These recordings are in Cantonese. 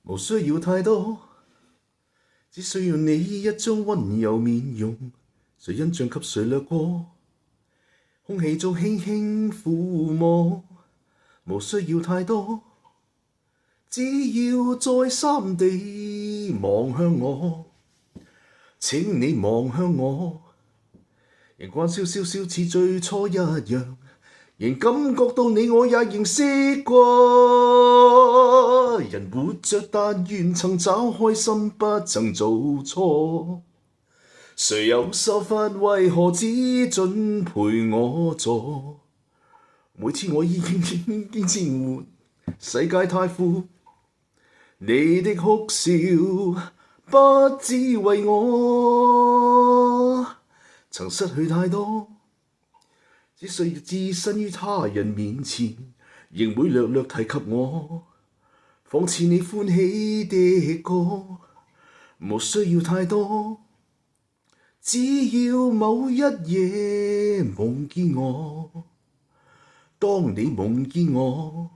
無需要太多，只需要你一張溫柔面容，誰印象及誰掠過，空氣中輕輕撫摸，無需要太多，只要再三地望向我，請你望向我，仍關笑笑笑似最初一樣，仍感覺到你我也認識過。人活着但願曾找開心，不曾做錯。誰有手法為何只准陪我坐？每次我已經漸活，世界太闊，你的哭笑不只為我曾失去太多，只需要置身於他人面前，仍會略略提及我，仿似你歡喜的歌，無需要太多，只要某一夜夢見我，當你夢見我，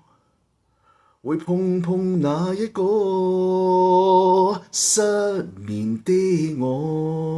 會碰碰那一個失眠的我。